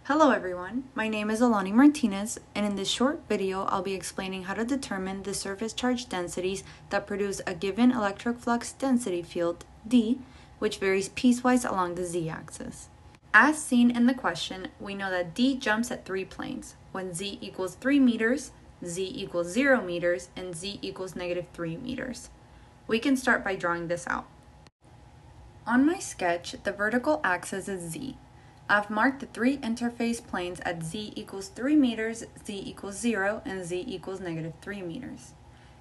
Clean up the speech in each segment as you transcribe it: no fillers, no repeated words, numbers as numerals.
Hello everyone, my name is Alani Martinez, and in this short video I'll be explaining how to determine the surface charge densities that produce a given electric flux density field, D, which varies piecewise along the z-axis. As seen in the question, we know that D jumps at three planes, when z equals 3 meters, z equals 0 meters, and z equals -3 meters. We can start by drawing this out. On my sketch, the vertical axis is z. I've marked the three interface planes at z equals 3 meters, z equals 0, and z equals -3 meters.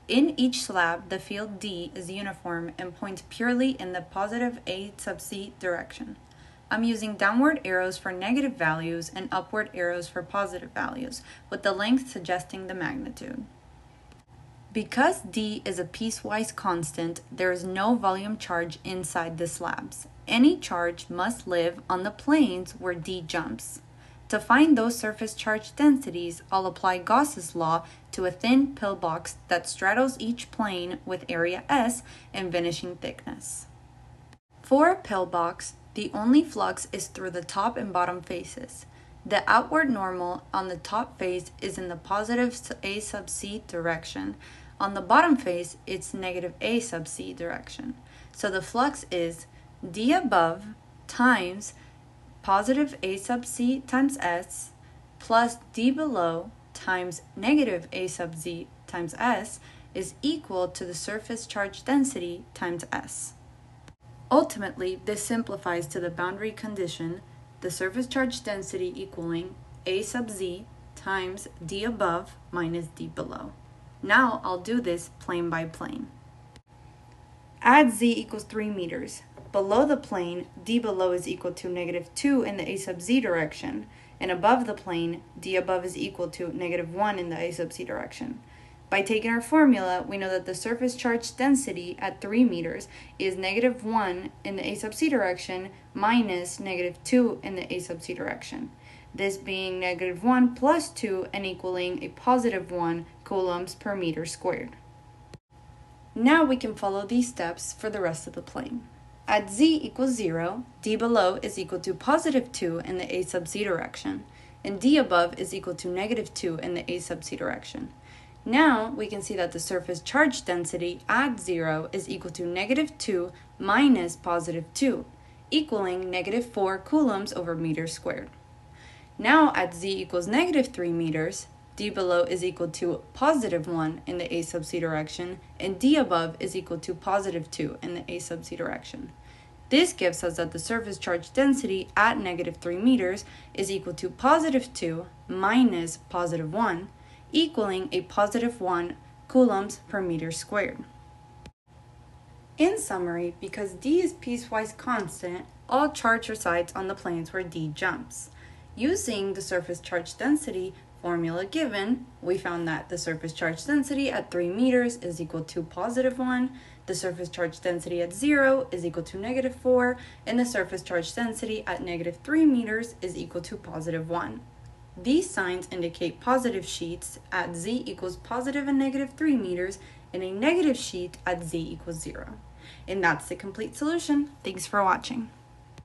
In each slab, the field D is uniform and points purely in the positive A sub c direction. I'm using downward arrows for negative values and upward arrows for positive values, with the length suggesting the magnitude. Because D is a piecewise constant, there is no volume charge inside the slabs. Any charge must live on the planes where D jumps. To find those surface charge densities, I'll apply Gauss's law to a thin pillbox that straddles each plane with area S and vanishing thickness. For a pillbox, the only flux is through the top and bottom faces. The outward normal on the top face is in the positive A sub c direction. On the bottom face, it's -A sub c direction. So the flux is D above times positive A sub c times S plus D below times -A sub z times S is equal to the surface charge density times S. Ultimately, this simplifies to the boundary condition, the surface charge density equaling A sub z times D above minus D below. Now I'll do this plane by plane. At z equals 3 meters. Below the plane, D below is equal to -2 in the A sub z direction, and above the plane, D above is equal to -1 in the A sub c direction. By taking our formula, we know that the surface charge density at 3 meters is -1 in the A sub c direction minus -2 in the A sub c direction. This being -1 plus 2 and equaling a +1 coulombs per meter squared. Now we can follow these steps for the rest of the plane. At z equals 0, D below is equal to +2 in the A sub c direction, and D above is equal to -2 in the A sub c direction. Now we can see that the surface charge density at 0 is equal to -2 minus +2, equaling -4 coulombs over meter squared. Now at z equals -3 meters, D below is equal to +1 in the A sub c direction, and D above is equal to +2 in the A sub c direction. This gives us that the surface charge density at -3 meters is equal to +2 minus +1, equaling a +1 coulombs per meter squared. In summary, because D is piecewise constant, all charge resides on the planes where D jumps. Using the surface charge density formula given, we found that the surface charge density at 3 meters is equal to +1, the surface charge density at 0 is equal to -4, and the surface charge density at -3 meters is equal to +1. These signs indicate positive sheets at z equals positive and -3 meters, and a negative sheet at z equals 0. And that's the complete solution. Thanks for watching.